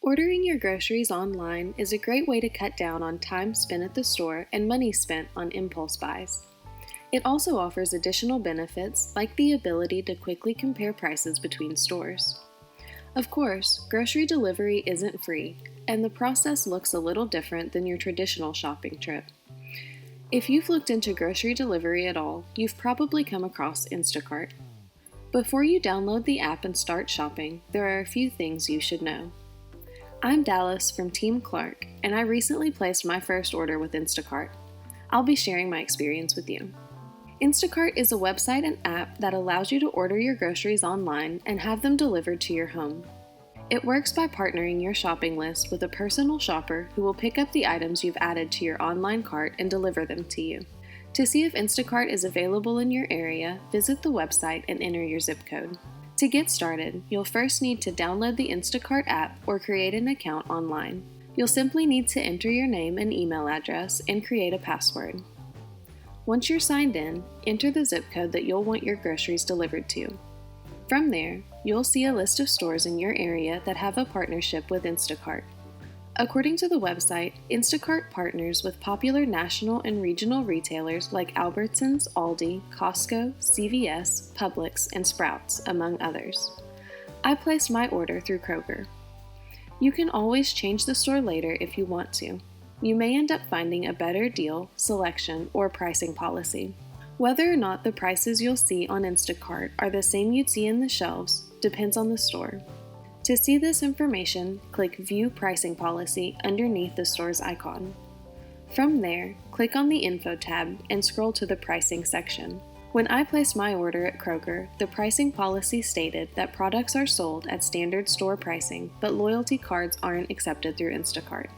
Ordering your groceries online is a great way to cut down on time spent at the store and money spent on impulse buys. It also offers additional benefits like the ability to quickly compare prices between stores. Of course, grocery delivery isn't free, and the process looks a little different than your traditional shopping trip. If you've looked into grocery delivery at all, you've probably come across Instacart. Before you download the app and start shopping, there are a few things you should know. I'm Dallas from Team Clark, and I recently placed my first order with Instacart. I'll be sharing my experience with you. Instacart is a website and app that allows you to order your groceries online and have them delivered to your home. It works by partnering your shopping list with a personal shopper who will pick up the items you've added to your online cart and deliver them to you. To see if Instacart is available in your area, visit the website and enter your zip code. To get started, you'll first need to download the Instacart app or create an account online. You'll simply need to enter your name and email address and create a password. Once you're signed in, enter the zip code that you'll want your groceries delivered to. From there, you'll see a list of stores in your area that have a partnership with Instacart. According to the website, Instacart partners with popular national and regional retailers like Albertsons, Aldi, Costco, CVS, Publix, and Sprouts, among others. I placed my order through Kroger. You can always change the store later if you want to. You may end up finding a better deal, selection, or pricing policy. Whether or not the prices you'll see on Instacart are the same you'd see in the shelves depends on the store. To see this information, click View Pricing Policy underneath the store's icon. From there, click on the Info tab and scroll to the Pricing section. When I placed my order at Kroger, the pricing policy stated that products are sold at standard store pricing, but loyalty cards aren't accepted through Instacart.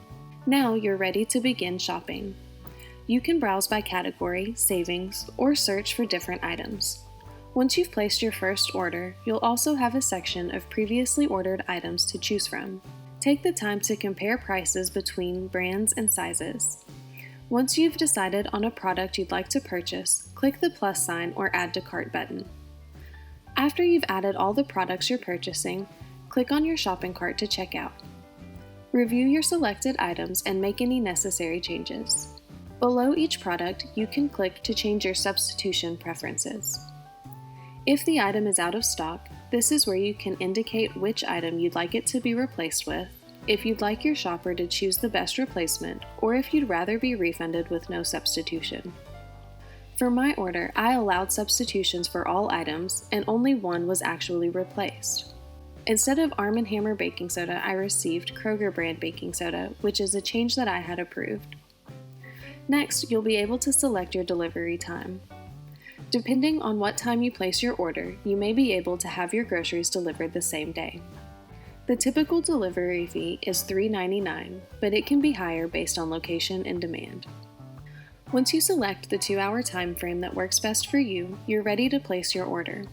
Now you're ready to begin shopping. You can browse by category, savings, or search for different items. Once you've placed your first order, you'll also have a section of previously ordered items to choose from. Take the time to compare prices between brands and sizes. Once you've decided on a product you'd like to purchase, click the plus sign or Add to Cart button. After you've added all the products you're purchasing, click on your shopping cart to check out. Review your selected items and make any necessary changes. Below each product, you can click to change your substitution preferences. If the item is out of stock, this is where you can indicate which item you'd like it to be replaced with, if you'd like your shopper to choose the best replacement, or if you'd rather be refunded with no substitution. For my order, I allowed substitutions for all items, and only one was actually replaced. Instead of Arm & Hammer baking soda, I received Kroger brand baking soda, which is a change that I had approved. Next, you'll be able to select your delivery time. Depending on what time you place your order, you may be able to have your groceries delivered the same day. The typical delivery fee is $3.99, but it can be higher based on location and demand. Once you select the 2-hour time frame that works best for you, you're ready to place your order.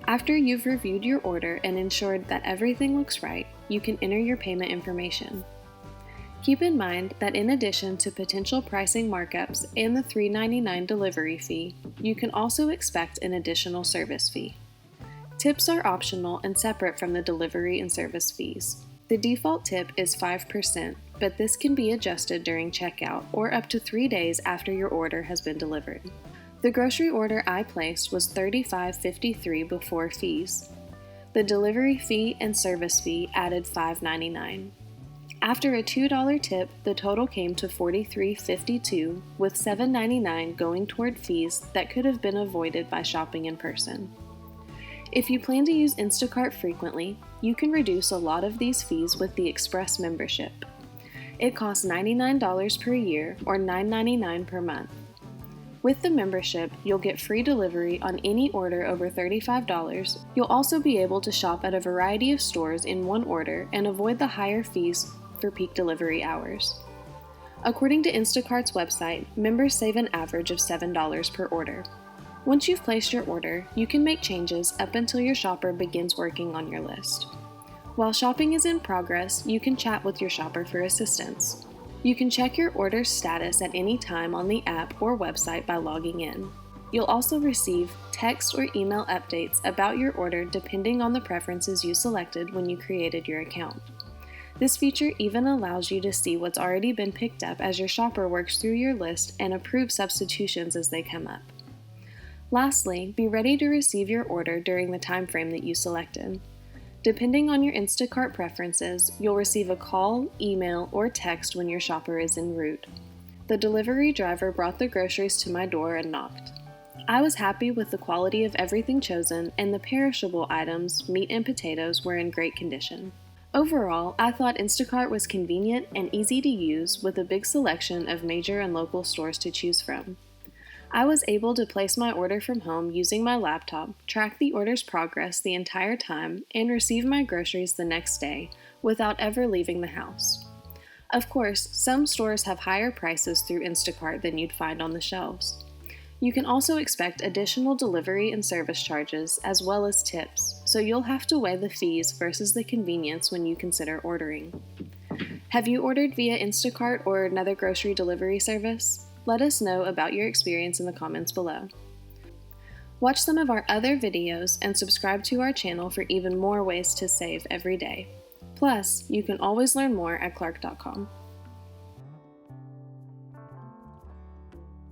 After you've reviewed your order and ensured that everything looks right, you can enter your payment information. Keep in mind that in addition to potential pricing markups and the $3.99 delivery fee, you can also expect an additional service fee. Tips are optional and separate from the delivery and service fees. The default tip is 5%, but this can be adjusted during checkout or up to 3 days after your order has been delivered. The grocery order I placed was $35.53 before fees. The delivery fee and service fee added $5.99. After a $2 tip, the total came to $43.52, with $7.99 going toward fees that could have been avoided by shopping in person. If you plan to use Instacart frequently, you can reduce a lot of these fees with the Express membership. It costs $99 per year or $9.99 per month. With the membership, you'll get free delivery on any order over $35. You'll also be able to shop at a variety of stores in one order and avoid the higher fees for peak delivery hours. According to Instacart's website, members save an average of $7 per order. Once you've placed your order, you can make changes up until your shopper begins working on your list. While shopping is in progress, you can chat with your shopper for assistance. You can check your order's status at any time on the app or website by logging in. You'll also receive text or email updates about your order depending on the preferences you selected when you created your account. This feature even allows you to see what's already been picked up as your shopper works through your list and approve substitutions as they come up. Lastly, be ready to receive your order during the time frame that you selected. Depending on your Instacart preferences, you'll receive a call, email, or text when your shopper is en route. The delivery driver brought the groceries to my door and knocked. I was happy with the quality of everything chosen, and the perishable items, meat and potatoes, were in great condition. Overall, I thought Instacart was convenient and easy to use with a big selection of major and local stores to choose from. I was able to place my order from home using my laptop, track the order's progress the entire time, and receive my groceries the next day without ever leaving the house. Of course, some stores have higher prices through Instacart than you'd find on the shelves. You can also expect additional delivery and service charges as well as tips, so you'll have to weigh the fees versus the convenience when you consider ordering. Have you ordered via Instacart or another grocery delivery service? Let us know about your experience in the comments below. Watch some of our other videos and subscribe to our channel for even more ways to save every day. Plus, you can always learn more at Clark.com.